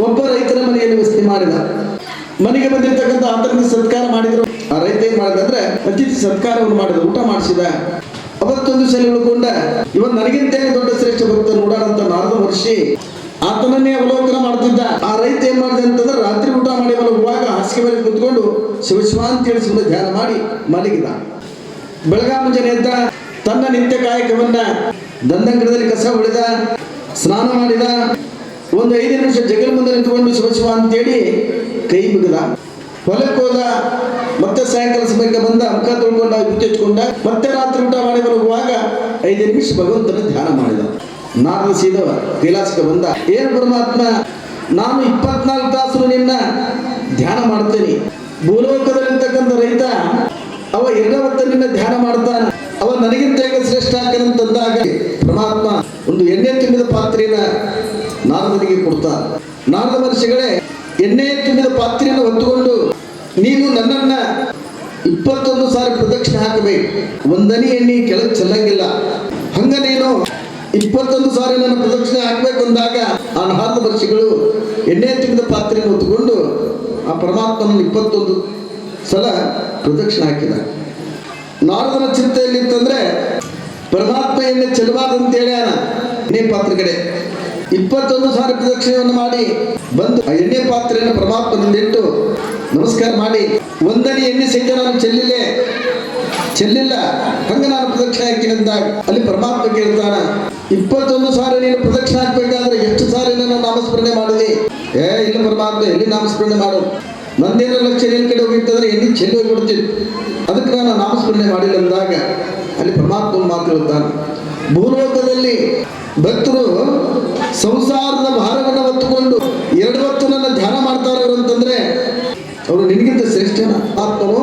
ಒಬ್ಬ ರೈತರ ಮನೆಯಲ್ಲಿ ವಸತಿ ಮಾಡಿದ. ಮನೆಗೆ ಬಂದಿರತಕ್ಕಂಥ ಆತನಿಗೆ ಸತ್ಕಾರ ಮಾಡಿದ್ರು. ಆ ರೈತ ಏನ್ ಮಾಡಿದ ಅಂದ್ರೆ ಅತಿಥಿ ಸತ್ಕಾರವನ್ನು ಮಾಡಿದ, ಊಟ ಮಾಡಿಸಿದ. ಅವತ್ತೊಂದು ಸಲ ಉಳ್ಕೊಂಡ ಇವನ್ ನನಗಿಂತ ದೊಡ್ಡ ಶ್ರೇಷ್ಠ ಭಕ್ತ ನೋಡಾರಂತ ನಾರದ ಮಹರ್ಷಿ ಆತನನ್ನೇ ಅವಲೋಕನ ಮಾಡ್ತಿದ್ದ. ಆ ರೈತ ಏನ್ ಮಾಡಿದೆ ಅಂತಂದ್ರೆ ರಾತ್ರಿ ಊಟ ಮಾಡಿ ಮಲಗುವಾಗ ಹಾಸಿಗೆ ಮೇಲೆ ಕುತ್ಕೊಂಡು ಶಿವ ಅಂತೇಳಿ ಸುಮ್ಮನೆ ಧ್ಯಾನ ಮಾಡಿ ಮಲಗಿದ. ಬೆಳಗಾವಿ ಮುಂಜಾನೆ ಎದ್ದ, ತನ್ನ ನಿತ್ಯ ಕಾಯಕವನ್ನ ದಂದಂಗಡದಲ್ಲಿ ಕಸ ಹೊಡೆದ, ಸ್ನಾನ ಮಾಡಿದ. ಒಂದು 5 ನಿಮಿಷ ಜಗಲ್ ಮುಂದೆ ನಿಂತುಕೊಂಡು ಶಿವ ಅಂತೇಳಿ ಕೈ ಮುಗಿದ. ಹೊಲಕ್ಕೆ ಹೋದ. ಮತ್ತೆ ಸಾಯಂಕಾಲ ಸಮಯಕ್ಕೆ ಬಂದ, ಮುಖ ತೊಳ್ಕೊಂಡ, ಬುತ್ತಿ ಹಚ್ಕೊಂಡ. ಮತ್ತೆ ರಾತ್ರಿ ಊಟ ಮಾಡಿ ಬರುವಾಗ 5 ನಿಮಿಷ ಭಗವಂತನ ಧ್ಯಾನ ಮಾಡಿದ. ನಾರದ ಸೀದವ ಕೈಲಾಸಕ್ಕೆ ಬಂದ. ಏನು ಪರಮಾತ್ಮ, ನಾನು 24 ತಾಸು ನಿನ್ನ ಧ್ಯಾನ ಮಾಡ್ತೇನೆ. ಭೂಲೋಕದಲ್ಲಿರ್ತಕ್ಕಂಥ ರೈತ ಅವ 2 ಹೊತ್ತು ನಿನ್ನ ಧ್ಯಾನ ಮಾಡ್ತಾನ, ಅವ ನನಗಿಂತ ಹೇಗೆ ಶ್ರೇಷ್ಠ ಹಾಕಂತಂದಾಗ ಪರಮಾತ್ಮ ಒಂದು ಎಣ್ಣೆ ತುಂಬಿದ ಪಾತ್ರೆಯನ್ನ ನಾರದನಿಗೆ ಕೊಡ್ತಾರ. ನಾರದ ಮಹರ್ಷಿಗಳೇ ಎಣ್ಣೆ ತುಂಬಿದ ಪಾತ್ರೆಯನ್ನು ಹೊತ್ತುಕೊಂಡು ನೀನು ನನ್ನನ್ನ 21 ಸಾರಿ ಪ್ರದಕ್ಷಿಣೆ ಹಾಕಬೇಕು, ಒಂದನಿ ಎಣ್ಣೆ ಕೆಳಗೆ ಚೆಲ್ಲಂಗಿಲ್ಲ. ಹಂಗ ನೀನು 21 ಸಾರಿ ನನ್ನ ಪ್ರದಕ್ಷಿಣೆ ಹಾಕಬೇಕು ಅಂದಾಗ ಆ ನಾರದ ಮಹರ್ಷಿಗಳು ಎಣ್ಣೆ ತುಂಬಿದ ಪಾತ್ರೆಯನ್ನು ಹೊತ್ತುಕೊಂಡು ಆ ಪರಮಾತ್ಮನನ್ನು 21 ಸಲ ಪ್ರದಕ್ಷಿಣೆ ಹಾಕಿದ. ನಾರದನ ಚಿಂತೆಯಲ್ಲಿ ಅಂತಂದ್ರೆ ಪರಮಾತ್ಮ ಎಣ್ಣೆ ಚೆಲ್ಲಬಾರ್ದಂತೇಳಿ ಎಣ್ಣೆ ಪಾತ್ರೆ ಕಡೆ 21 ಸಾರಿ ಪ್ರದಕ್ಷಿಣೆಯನ್ನು ಮಾಡಿ ಬಂದು ಆ ಎಣ್ಣೆ ಪಾತ್ರೆಯನ್ನು ಪರಮಾತ್ಮನಿಂದಿಟ್ಟು ನಮಸ್ಕಾರ ಮಾಡಿ, ಒಂದನಿ ಎಣ್ಣೆ ಸಹಿತ ನಾನು ಚೆಲ್ಲಿಲ್ಲ, ಹಂಗ ನಾನು ಪ್ರದಕ್ಷಿಣೆ ಹಾಕಿನ ಅಂದಾಗ ಅಲ್ಲಿ ಪರಮಾತ್ಮ ಕೇಳ್ತಾನ, 21 ಸಾರಿ ನೀನು ಪ್ರದಕ್ಷಿಣೆ ಹಾಕ್ಬೇಕಾದ್ರೆ ಎಷ್ಟು ಸಾರಿ ನನ್ನ ನಾಮಸ್ಮರಣೆ ಮಾಡಿದೆ? ಇಲ್ಲ ಪರಮಾತ್ಮ, ಎಲ್ಲಿ ನಾಮಸ್ಮರಣೆ ಮಾಡು, ನಂದೇನೋ ಲಕ್ಷ್ಯ ನಿನ್ನ ಕಡೆ ಹೋಗಿತ್ತಂದ್ರೆ ಎಣ್ಣೆ ಚೆಲ್ಲಿ ಹೋಗ್ಬಿಡ್ತೀನಿ, ಅದಕ್ಕೆ ನಾನು ನಾಮಸ್ಮರಣೆ ಮಾಡಿಲ್ಲ ಅಂದಾಗ ಅಲ್ಲಿ ಪರಮಾತ್ಮ ಮಾತು ಹೇಳ್ತಾನೆ. ಭೂಲೋಕದಲ್ಲಿ ಭಕ್ತರು ಸಂಸಾರದ ಭಾರವನ್ನು ಹೊತ್ತುಕೊಂಡು 2 ಹೊತ್ತು ನನ್ನ ಧ್ಯಾನ ಮಾಡ್ತಾರೆ ಅಂತಂದ್ರೆ ಅವರು ನಿನಗಿಂತ ಶ್ರೇಷ್ಠನ ಆತ್ಮನು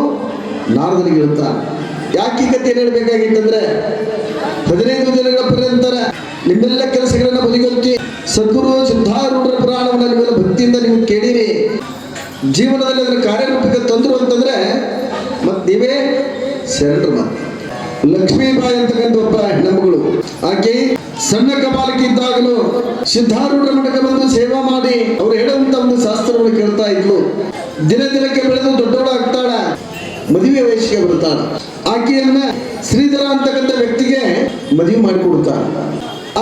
ನಾರದನಿಗೆ ಹೇಳ್ತಾನೆ. ಯಾಕೆ ಈ ಕಥೆ ಹೇಳ್ಬೇಕಾಗಿತ್ತಂದ್ರೆ 15 ದಿನಗಳ ಪರ್ಯಂತರ ನಿಮ್ಮೆಲ್ಲ ಕೆಲಸಗಳನ್ನ ಬದಿಗೊತ್ತಿ ಸದ್ಗುರು ಸಿದ್ಧಾರೂಢರ ಪುರಾಣವನ್ನು ನಿಮ್ಮೆಲ್ಲ ಭಕ್ತಿಯಿಂದ ನೀವು ಕೇಳಿರಿ, ಜೀವನದಲ್ಲಿ ಅದರ ಕಾರ್ಯರೂಪಕ್ಕೆ ತಂದ್ರು ಅಂತಂದ್ರೆ ಮತ್ತೆ ನೀವೇ ಶರಣರು. ಮತ್ತೆ ಲಕ್ಷ್ಮೀಬಾಯಿ ಅಂತಕ್ಕಂಥ ಒಬ್ಬ ಹೆಣ್ಣಮಗಳು, ಆಕೆ ಸಣ್ಣ ಕಪಾಲಕ್ಕೆ ಇದ್ದಾಗಲೂ ಸಿದ್ಧಾರೂಢರ ಮಠಕ್ಕೆ ಬಂದು ಸೇವಾ ಮಾಡಿ ಅವ್ರು ಹೇಳುವಂತ ಒಂದು ಶಾಸ್ತ್ರವನ್ನು ಕೇಳ್ತಾ ಇದ್ಲು. ದಿನಕ್ಕೆ ಬೆಳೆದು ದೊಡ್ಡವಳಾಗ್ತಾಳ, ಮದುವೆ ವಯಸ್ಸಿಗೆ ಬರ್ತಾಳ. ಆಕೆಯನ್ನ ಶ್ರೀಧರ ಅಂತಕ್ಕಂಥ ವ್ಯಕ್ತಿಗೆ ಮದುವೆ ಮಾಡಿಕೊಡ್ತಾಳ.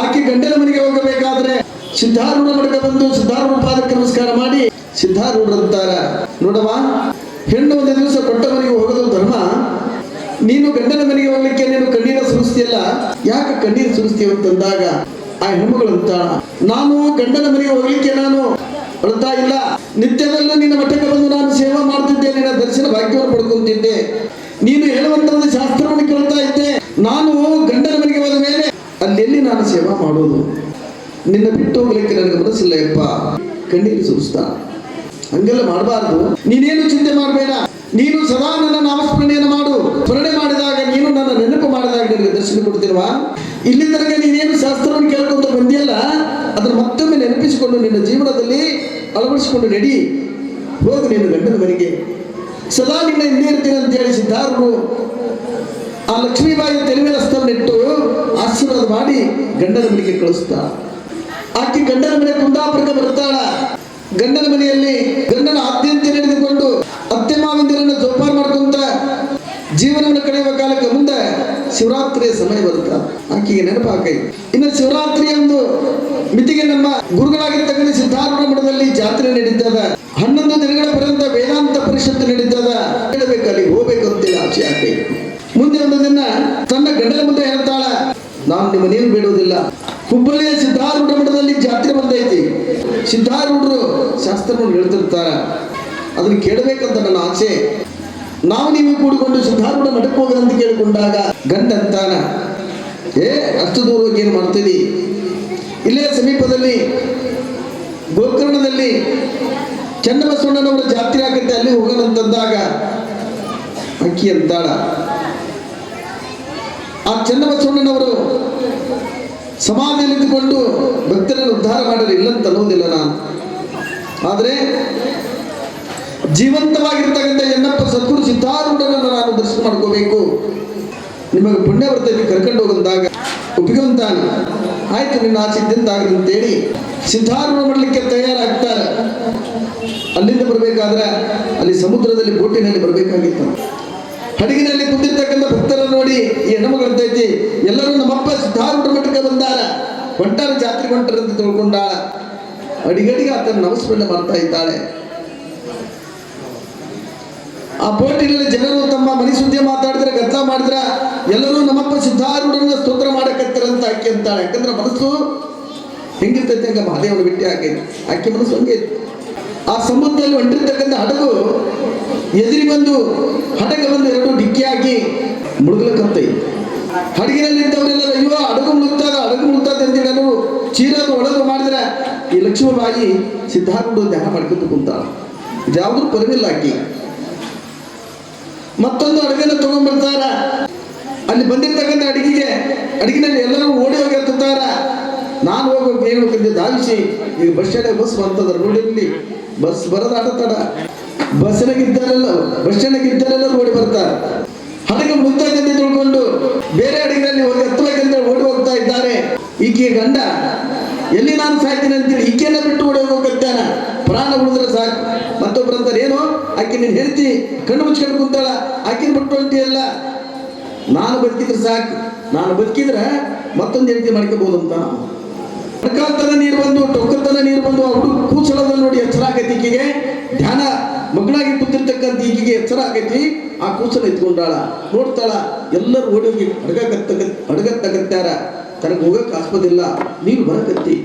ಆಕೆ ಗಂಡನ ಮನೆಗೆ ಹೋಗಬೇಕಾದ್ರೆ ಸಿದ್ಧಾರೂಢ ಮಠಕ್ಕೆ ಬಂದು ಸಿದ್ಧಾರೂಢ ಪಾದಕ್ಕೆ ನಮಸ್ಕಾರ ಮಾಡಿ ಸಿದ್ಧಾರೂಢರಂತಾರ, ನೋಡವ, ಹೆಣ್ಣು ಒಂದು ದಿವಸ ಕೊಟ್ಟ ಮನೆಗೆ ಹೋಗೋದು ಧರ್ಮ, ನೀನು ಗಂಡನ ಮನೆಗೆ ಹೋಗ್ಲಿಕ್ಕೆ ನೀನು ಕಣ್ಣೀರ ಸುರಿಸ್ತೀಯಲ್ಲ, ಯಾಕೆ ಕಣ್ಣೀರು ಸುರಿಸ್ತೀಯ ಅಂತಂದಾಗ ಆ ಹೆಣ್ಣುಮಗಳು ಅಂತಾಳ, ನಾನು ಗಂಡನ ಮನೆಗೆ ಹೋಗ್ಲಿಕ್ಕೆ ನಾನು ಅಳ್ತಾ ಇಲ್ಲ, ನಿತ್ಯದಲ್ಲೂ ನಿನ್ನ ಮಠಕ್ಕೆ ಬಂದು ನಾನು ಸೇವಾ ಮಾಡ್ತಿದ್ದೆ, ನಿನ್ನ ದರ್ಶನ ಭಾಗ್ಯವನ್ನು ಪಡ್ಕೊಂತಿದ್ದೆ, ನೀನು ಹೇಳುವಂತ ಒಂದು ಶಾಸ್ತ್ರವನ್ನು ಕೇಳ್ತಾ ಇದ್ದೆ, ನಾನು ಗಂಡನ ಮನೆಗೆ ಹೋದ ಮೇಲೆ ಅಲ್ಲೆಲ್ಲಿ ನಾನು ಸೇವಾ ಮಾಡೋದು, ನಿನ್ನ ಬಿಟ್ಟು ಹೋಗ್ಲಿಕ್ಕೆ ನನಗೆ ಮನಸ್ಸಿಲ್ಲ ಯಪ್ಪ, ಕಣ್ಣೀರು ಸುರಿಸ್ತಾ. ಹಂಗೆಲ್ಲ ಮಾಡಬಾರ್ದು, ನೀನೇನು ಚಿಂತೆ ಮಾಡಬೇಡ, ನೀನು ಸದಾ ನನ್ನ ನಾಮಸ್ಮರಣೆಯನ್ನು ಮಾಡು, ಸ್ಮರಣೆ ಮಾಡಿದಾಗ ನೀನು ನನ್ನ ನೆನಪು ಮಾಡಿದಾಗ ನಿನಗೆ ದರ್ಶನ ಕೊಡ್ತೀನವಾ. ಇಲ್ಲಿ ತನಕ ನೀನೇನು ಶಾಸ್ತ್ರವನ್ನು ಕೇಳ್ಕೊಂಡು ಬಂದಿಯಲ್ಲ, ಅದನ್ನು ಮತ್ತೊಮ್ಮೆ ನೆನಪಿಸಿಕೊಂಡು ನಿನ್ನ ಜೀವನದಲ್ಲಿ ಅಳವಡಿಸಿಕೊಂಡು ನಡಿ, ಹೋಗು ನಿನ್ನ ಗಂಡನ ಮನೆಗೆ, ಸದಾ ನಿನ್ನ ಹಿಂದೆ ಇರ್ತೀನಿ ಅಂತ ಹೇಳಿ ಸಿದ್ಧಾರೂಢರು ಆ ಲಕ್ಷ್ಮೀಬಾಯಿ ತಲೆ ಮೇಲೆ ಹಸ್ತವನ್ನಿಟ್ಟು ಆಶೀರ್ವಾದ ಮಾಡಿ ಗಂಡನ ಮನೆಗೆ ಕಳಿಸ್ತಾ. ಆಕೆ ಗಂಡನ ಮನೆ ಕುಂದಾಪುರಕ್ಕೆ ಬರ್ತಾಳ. ಗಂಡನ ಮನೆಯಲ್ಲಿ ಗಂಡನ ಆದ್ಯಂತೆ ನಡೆದುಕೊಂಡು ಅತ್ತೆ ಮಾವಂದಿರನ್ನು ಜೋಪಾನ ಮಾಡ್ಕೊಂತ ಜೀವನವನ್ನು ಕಳೆಯುವ ಕಾಲಕ್ಕೆ ಮುಂದೆ ಶಿವರಾತ್ರಿಯ ಸಮಯ ಬರುತ್ತ ಆಕೆಗೆ ನೆನಪಾಕೈ. ಇನ್ನು ಶಿವರಾತ್ರಿಯ ಒಂದು ಮಿತಿಗೆ ನಮ್ಮ ಗುರುಗಳಾಗಿರ್ತಕ್ಕಂಥ ಸಿದ್ಧಾರೂಢ ಮಠದಲ್ಲಿ ಜಾತ್ರೆ ನಡೀತದ. 11 ದಿನಗಳ ಪರ್ಯಂತ ವೇದಾಂತ ಪರಿಷತ್ತು ನಡೀತದ. ಹೇಳಬೇಕು, ಅಲ್ಲಿ ಹೋಗ್ಬೇಕು ಅಂತೇಳಿ ಆಸೆ ಆಕೆ. ಮುಂದೆ ಒಂದು ದಿನ ತನ್ನ ಗಂಡನ ಮುಂದೆ ಹೇಳ್ತಾಳ, ನಾನು ನಿಮ್ಮನ್ನೇನು ಬೇಡುವುದಿಲ್ಲ, ಹುಬ್ಬಳ್ಳಿಯ ಸಿದ್ಧಾರೂಢ ಮಠದಲ್ಲಿ ಜಾತ್ರೆ ಬಂದೈತಿ, ಸಿದ್ಧಾರೂಢರು ಶಾಸ್ತ್ರವನ್ನು ಹೇಳ್ತಿರ್ತಾರ, ಅದನ್ನು ಕೇಳಬೇಕಂತ ನನ್ನ ಆಸೆ, ನಾವು ನೀವು ಕೂಡಿಕೊಂಡು ಸಿದ್ಧಾರೂಢ ಮಠಕ್ಕೆ ಹೋಗ ಅಂತ ಕೇಳಿಕೊಂಡಾಗ ಗಂಡ ಅಂತಾನ, ಅಷ್ಟು ದೂರ ಹೋಗಿ ಏನು ಮಾಡ್ತೀವಿ, ಇಲ್ಲೇ ಸಮೀಪದಲ್ಲಿ ಗೋಕರ್ಣದಲ್ಲಿ ಚನ್ನಬಸವಣ್ಣನವರ ಜಾತ್ರೆ ಆಗತ್ತೆ, ಅಲ್ಲಿ ಹೋಗೋಣ ಅಂತಂದಾಗ ಅಕ್ಕಿ ಅಂತಾಳ, ಆ ಚನ್ನಬಸವಣ್ಣನವರು ಸಮಾಧಿಯಲ್ಲಿ ಇದ್ದುಕೊಂಡು ಭಕ್ತರನ್ನು ಉದ್ಧಾರ ಮಾಡಲು ಇಲ್ಲಂತ ಅನ್ನೋದಿಲ್ಲ ನಾನು, ಆದರೆ ಜೀವಂತವಾಗಿರ್ತಕ್ಕಂಥ ಎನ್ನಪ್ಪ ಸದ್ಗುರು ಸಿದ್ಧಾರೂಢರನ್ನು ನಾನು ದರ್ಶನ ಮಾಡ್ಕೋಬೇಕು, ನಿಮಗೆ ಪುಣ್ಯ ಬರ್ತೈತಿ, ಕರ್ಕೊಂಡು ಹೋಗಂದಾಗ ಒಪ್ಪಿಕೊಂತಾನೆ. ಆಯ್ತು ನಿನ್ನ ಆಚಿದ್ದಂತಾಗಲಿ ಅಂತೇಳಿ ಸಿದ್ಧಾರೂಢ ಮಾಡಲಿಕ್ಕೆ ತಯಾರಾಗ್ತಾರೆ. ಅಲ್ಲಿಂದ ಬರಬೇಕಾದ್ರೆ ಅಲ್ಲಿ ಸಮುದ್ರದಲ್ಲಿ ಬೋಟಿನಲ್ಲಿ ಬರಬೇಕಾಗಿತ್ತು. ಹಡಗಿನಲ್ಲಿ ಕುಂದಿರ್ತಕ್ಕಂಥ ಭಕ್ತರನ್ನು ನೋಡಿ ಈ ಹೆಣ್ಮಗಳಂತೈತಿ ಎಲ್ಲರೂ ನಮ್ಮಪ್ಪ ಸಿದ್ಧಾರೂಢ ಮಠಕ್ಕೆ ಬಂದಾರ, ಹೊಂಟಾರ ಜಾತ್ರೆ ಹೊಂಟಾರಂತ ತಿಳ್ಕೊಂಡಾಳ. ಅಡಿಗಡಿಗೆ ಆತನ ನಮಸ್ಮರಣೆ ಮಾಡ್ತಾ ಇದ್ದಾಳೆ. ಆ ಬೋಟಿನಲ್ಲಿ ಜನರು ತಮ್ಮ ಮನೆ ಸುದ್ದಿ ಮಾತಾಡಿದ್ರೆ ಗದ್ದಲ ಮಾಡಿದ್ರ ಎಲ್ಲರೂ ನಮ್ಮಪ್ಪ ಸಿದ್ಧಾರೂಢನ ಸ್ತೋತ್ರ ಮಾಡಕತ್ತಾರಂತ ಆಕೆ ಅಂತಾಳೆ. ಯಾಕಂದ್ರೆ ಮನಸ್ಸು ಹೆಂಗಿರ್ತೈತೆ ಹಂಗ ಮಹಾದೇವನ ಬಿಟ್ಟು ಆಕೆ ಮನಸ್ಸು ಹಂಗೆ. ಆ ಸಮುದ್ರದಲ್ಲಿ ಹೊಂಟಿರ್ತಕ್ಕಂಥ ಹಡಗು ಎದುರಿ ಬಂದು ಹಡಗ ಬಂದು ಎರಡು ಡಿಕ್ಕಿಯಾಗಿ ಮುಳುಗಲಕ್ಕತ್ತೈ. ಹಡಗಿನಲ್ಲಿ ಇದ್ದವರೆಲ್ಲ ಅಯ್ಯೋ ಹಡಗು ಮುಳುಗ್ತದ ಅಂತೇಳಿ ಅವರು ಚೀರದು ಒಳಗು ಮಾಡಿದ್ರೆ ಈ ಲಕ್ಷ್ಮೀಬಾಯಿ ಸಿದ್ಧಾರೂಢ ಧ್ಯಾನ ಮಾಡ್ಕೊಂಡು ಕುಂತಾಳ. ಇದ್ಯಾವುದ್ರೂ ಪರವಿಲ್ಲ ಆಕಿ. ಮತ್ತೊಂದು ಅಡುಗೆನ ತಗೊಂಡ್ಬರ್ತಾರ. ಅಲ್ಲಿ ಬಂದಿರ್ತಕ್ಕಂಥ ಅಡಿಗೆನಲ್ಲಿ ಎಲ್ಲರೂ ಓಡಿ ಹೋಗಿ ಹತ್ತಾರ. ನಾನು ಹೋಗ್ಬೇಕು ಏನು ಹೋಗಿದ್ದೆ ಧಾವಿಸಿ ಈಗ ಬಸ್ ಸ್ಟ್ಯಾಂಡ್ ಬಸ್ ಬರ್ತದ ರೋಡಿನಲ್ಲಿ ಬಸ್ ಬರೋದು ಆಟತಾಡ. ಬಸ್ ಸ್ಟ್ಯಾಂಡ್ ಇದ್ದರೆಲ್ಲ ಓಡಿ ಬರ್ತಾರೆ. ಹಡಗು ಮುಗ್ತೈತೆ ಅಂತ ತಿಳ್ಕೊಂಡು ಬೇರೆ ಅಡಿಗೆನಲ್ಲಿ ಹೋಗಿ ಹತ್ತಬೇಕಂತ ಓಡಿ ಹೋಗ್ತಾ ಇದ್ದಾರೆ. ಈಕೆ ಗಂಡ ಎಲ್ಲಿ ನಾನು ಸಾಯ್ತೀನಿ ಅಂತೇಳಿ ಈಕೆಲ್ಲ ಬಿಟ್ಟು ಓಡಿ ಹೋಗ್ತಾನ. ಪ್ರಾಣ ಉಳಿದ್ರೆ ಸಾಕು. ಮತ್ತೊಬ್ಬರಂತಾರೆ ಏನು ಆಕೆ ನೀನು ಹೇಳ್ತಿ ಕಣ್ಣು ಮುಚ್ಕೊಂಡು ಕುಂತಾಳ, ಆಕಿನ ಬಿಟ್ಟು ಹೊಂಟಿಯಲ್ಲ. ನಾನು ಬದುಕಿದ್ರೆ ಸಾಕು, ನಾನು ಬದುಕಿದ್ರೆ ಮತ್ತೊಂದು ಹೆಂಡತಿ ಮಾಡ್ಕೋಬಹುದು ಅಂತ. ಮೊಣಕಾಲ್ತನ ನೀರು ಬಂದು ಟೊಕ್ಕತನ ನೀರು ಬಂದು ಆ ಹುಡುಗ ಕೂಸಳೋದನ್ನು ನೋಡಿ ಎಚ್ಚರ ಆಗೈತಿ. ಈಕೆಗೆ ಧ್ಯಾನ ಮಗಳಾಗಿ ಕೂತಿರ್ತಕ್ಕಂಥ ಈಕೆಗೆ ಎಚ್ಚರ ಆಗೈತಿ. ಆ ಕೂಸಲ ಎತ್ಕೊಂಡಾಳ, ನೋಡ್ತಾಳ ಎಲ್ಲರೂ ಓಡಿ ಹೋಗಿ ಅಡಗತ್ತಗತ್ತಾರ. ತನಗೆ ಹೋಗಕ್ಕೆ ಆಸ್ಪದಿಲ್ಲ, ನೀರು ಬರಕತ್ತಿ.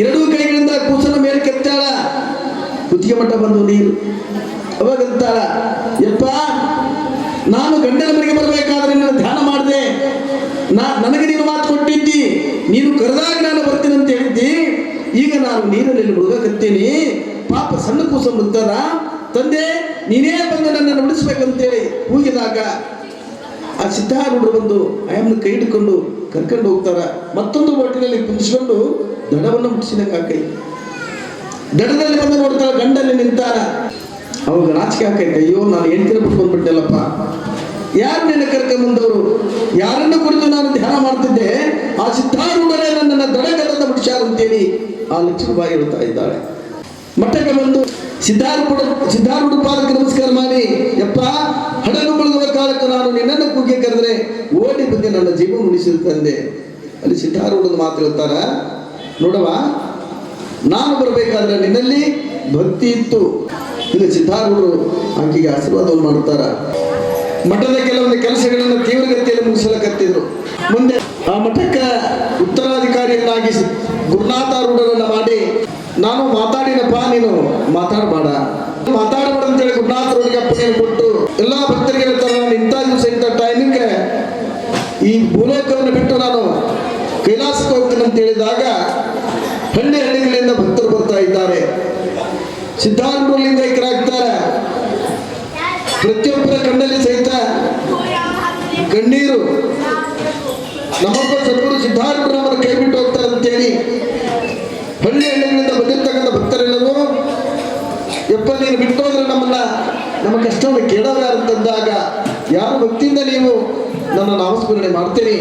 ಎರಡೂ ಕೈಗಳಿಂದ ಕೂಸನ ಮೇಲೆ ಕೆತ್ತಾಳ. ಕುತ್ತಿಗೆ ಮಟ್ಟ ಬಂದು ನೀರು. ಅವಾಗಂತಾಳ, ಯಪ್ಪ ನಾನು ಗಂಡನ ಮನೆಗೆ ಬರಬೇಕಾದ್ರೆ ನಾನು ಧ್ಯಾನ ಮಾಡಿದೆ. ನನಗೆ ನೀನು ಮಾತು ಕೊಟ್ಟಿದ್ದಿ, ನೀನು ಕರೆದಾಗ ನಾನು ಬರ್ತೀನಿ ಅಂತ ಹೇಳಿದ್ದಿ. ಈಗ ನಾನು ನೀರಿನಲ್ಲಿ ಮುಳುಗಕತ್ತೀನಿ. ಪಾಪ ಸಣ್ಣ ಕೂಸ ಮುಗ್ತಾರ. ತಂದೆ ನೀನೇ ಬಂದು ನನ್ನನ್ನು ಉಳಿಸ್ಬೇಕಂತೇಳಿ ಕೂಗಿದಾಗ ಆ ಸಿದ್ಧಾರೂಢರು ಬಂದು ಆಯಮ್ಮನ ಕೈ ಹಿಡ್ಕೊಂಡು ಕರ್ಕೊಂಡು ಹೋಗ್ತಾರ. ಮತ್ತೊಂದು ಬೋಟಿನಲ್ಲಿ ಕುಂದಿಸ್ಕೊಂಡು ದಡವನ್ನು ಮುಟ್ಟಿಸಿದಂಗೆ ಆಕೈ. ದಡದಲ್ಲಿ ಬಂದು ನೋಡ್ತಾರ, ಗಂಡಲ್ಲಿ ನಿಂತಾರ. ಅವಾಗ ನಾಚಿಕೆ ಹಾಕೈತೆ, ಅಯ್ಯೋ ನಾನು ಹೆಂಡ್ತಿನ ಬಿಟ್ಕೊಂಡ್ಬಿಟ್ಟೆಲ್ಲಪ್ಪ. ಯಾರು ನಿನ್ನ ಕರ್ಕೊಂಡ್ಬಂದವರು? ಯಾರನ್ನು ಕುರಿತು ನಾನು ಧ್ಯಾನ ಮಾಡ್ತಿದ್ದೆ, ಆ ಸಿದ್ಧಾರೂಢರೇ ನನ್ನನ್ನು ದಡಗದಿಂದ ಮುಟ್ಟಿಸ್ಯಾರು ಅಂತೇಳಿ ಆ ಲಕ್ಷ್ಮೀಬಾಯಿ ಹೇಳ್ತಾ ಇದ್ದಾಳೆ. ಮಠಕ್ಕೆ ಬಂದು ಸಿದ್ಧಾರೂಢ ಪಾದಕ್ಕೆ ನಮಸ್ಕಾರ ಮಾಡಿ, ಯಪ್ಪ ಹಡಗು ಮುಳುಗುವ ಕಾಲಕ್ಕೆ ನಾನು ನಿನ್ನನ್ನು ಕೂಗಿ ಕರೆದ್ರೆ ಓಡಿ ಬಂದು ನನ್ನ ಜೀವ ಉಳಿಸಿದ ತಂದೆ. ಅಲ್ಲಿ ಸಿದ್ಧಾರೂಢದ ಮಾತು ಹೇಳ್ತಾರ, ನೋಡವ ನಾನು ಬರಬೇಕಾದ್ರೆ ನಿನ್ನಲ್ಲಿ ಭಕ್ತಿ ಇತ್ತು. ಈಗ ಸಿದ್ಧಾರೂಢರು ಆಕೆಗೆ ಆಶೀರ್ವಾದವನ್ನು ಮಾಡ್ತಾರ. ಮಠದ ಕೆಲವೊಂದು ಕೆಲಸಗಳನ್ನು ತೀವ್ರಗತಿಯಲ್ಲಿ ಮುಗಿಸಲಕತ್ತಿದ್ರು. ಮುಂದೆ ಆ ಮಠಕ್ಕೆ ಉತ್ತರಾಧಿಕಾರಿಯನ್ನಾಗಿ ಗುರುನಾಥಾರೂಢರನ್ನ ಮಾಡಿ, ನಾನು ಮಾತಾಡಿನಪ್ಪ, ನೀನು ಮಾತಾಡಬೇಡ ಅಂತೇಳಿ ಗುರುನಾಥರೂಢಿಗೆ ಅಪ್ಪಣೆಯನ್ನು ಕೊಟ್ಟು ಎಲ್ಲಾ ಭಕ್ತರಿಗೆ ಹೇಳ್ತಾರೆ, ನಾನು ಇಂಥ ದಿವಸ ಇಂಥ ಟೈಮಿಗೆ ಈ ಭೂಲೋಕವನ್ನು ಬಿಟ್ಟು ನಾನು ಕೈಲಾಸಕ್ಕೆ ಹೋಗ್ತೀನಿ ಅಂತ ಹೇಳಿದಾಗ ಹಳ್ಳಿಗಳಿಂದ ಭಕ್ತರು ಬರ್ತಾ ಇದ್ದಾರೆ. ಸಿದ್ಧಾರೂಢರು ಲಿಂಗೈಕ್ಯರಾಗ್ತಾರೆ. ಪ್ರತಿಯೊಬ್ಬರ ಕಣ್ಣಲ್ಲಿ ಸಹಿತ ಕಣ್ಣೀರು. ನಮ್ಮಪ್ಪ ಸದ್ಗುರು ಸಿದ್ಧಾರೂಢರು ನಮ್ಮನ್ನು ಕೈ ಬಿಟ್ಟು ಹೋಗ್ತಾರೆ ಅಂತೇಳಿ ಹಳ್ಳಿಗಳಿಂದ ಬಂದಿರ್ತಕ್ಕಂಥ ಭಕ್ತರೆಲ್ಲರೂ, ಯಪ್ಪ ನೀನು ಬಿಟ್ಟು ಹೋದ್ರೆ ನಮ್ಮ ಕಷ್ಟವನ್ನು ಕೇಳೋರು ಯಾರು ಅಂತಂದಾಗ, ಯಾರು ಭಕ್ತಿಯಿಂದ ನೀವು ನನ್ನ ನಾಮಸ್ಮರಣೆ ಮಾಡ್ತೇನೆ,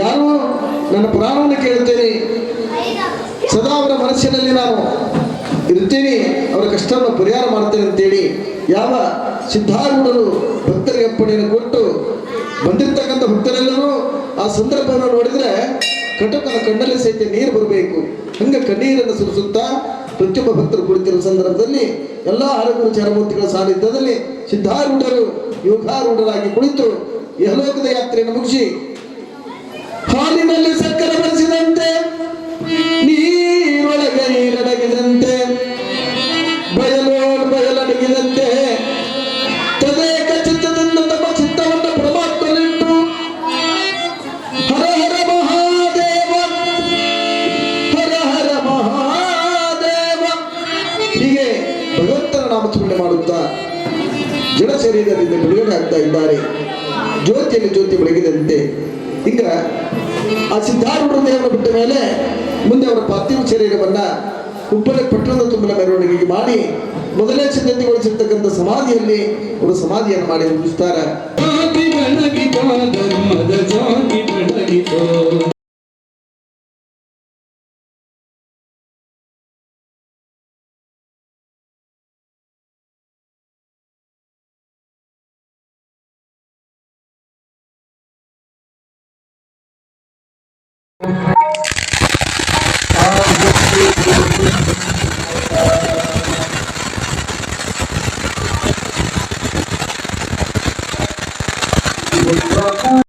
ಯಾರು ನನ್ನ ಪುರಾಣವನ್ನು ಕೇಳ್ತೇನೆ, ಸದಾ ಅವರ ಮನಸ್ಸಿನಲ್ಲಿ ನಾನು ಇರ್ತೀನಿ, ಅವರ ಕಷ್ಟವನ್ನು ಪರಿಹಾರ ಮಾಡ್ತೇನೆ ಅಂತೇಳಿ ಯಾವ ಸಿದ್ಧಾರೂಢರು ಭಕ್ತರಿಗೆ ಅಪ್ಪಣೆಯನ್ನು ಕೊಟ್ಟು ಬಂದಿರ್ತಕ್ಕಂಥ ಭಕ್ತರೆಲ್ಲರೂ ಆ ಸಂದರ್ಭವನ್ನು ನೋಡಿದ್ರೆ ಕಟಕನ ಕಣ್ಣಲ್ಲಿ ಸಹಿತ ನೀರು ಬರಬೇಕು. ಹಂಗೆ ಕಣ್ಣೀರನ್ನು ಸುರಿಸುತ್ತಾ ಪ್ರತಿಯೊಬ್ಬ ಭಕ್ತರು ಕುಳಿತಿರುವ ಸಂದರ್ಭದಲ್ಲಿ ಎಲ್ಲ ಹರಗುರು ಚರಮೂರ್ತಿಗಳ ಸಾನ್ನಿಧ್ಯದಲ್ಲಿ ಸಿದ್ಧಾರೂಢರು ಯೋಗಾರೂಢರಾಗಿ ಕುಳಿತು ಯಹಲೋಕದ ಯಾತ್ರೆಯನ್ನು ಮುಗಿಸಿ ಹಾಲಿನಲ್ಲಿ ಸಕ್ಕರೆ ಬೆರೆಸಿದಂತೆ ನೀರೊಳಗೆ ನೀರಡಗಿದಂತೆ ಬಯಲಡಗಿದಂತೆ ತದೇಕ ಚಿತ್ತದಿಂದ ತಮ್ಮ ಚಿತ್ತವನ್ನು ಪರಮಾತ್ಮನಿಟ್ಟು ಹರ ಹರ ಮಹಾದೇವ ಹರ ಹರ ಮಹಾದೇವ ಹೀಗೆ ಭಗವಂತನ ನಾಮಸ್ಮರಣೆ ಮಾಡುತ್ತಾ ಜಡ ಶರೀರದಿಂದ ಬಿಡುಗಡೆ ಆಗ್ತಾ ಇದ್ದಾರೆ. ಜ್ಯೋತಿಯಲ್ಲಿ ಜ್ಯೋತಿ ಬೆಳಗಿದಂತೆ. ಈಗ ಆ ಸಿದ್ಧಾರೂಢ ದೇವರ ಬಿಟ್ಟ ಮೇಲೆ ಮುಂದೆ ಅವರ ಪಾರ್ಥಿವ ಶರೀರವನ್ನ ಹುಬ್ಬಳ್ಳಿ ಪಟ್ಟಣದ ತುಂಬಲ ಮೆರವಣಿಗೆ ಮಾಡಿ ಮೊದಲೇ ಸಿದ್ಧತೆಗೊಳಿಸಿರ್ತಕ್ಕಂಥ ಸಮಾಧಿಯಲ್ಲಿ ಅವರು ಸಮಾಧಿಯನ್ನು ಮಾಡಿ ಮುಗಿಸ್ತಾರೆ.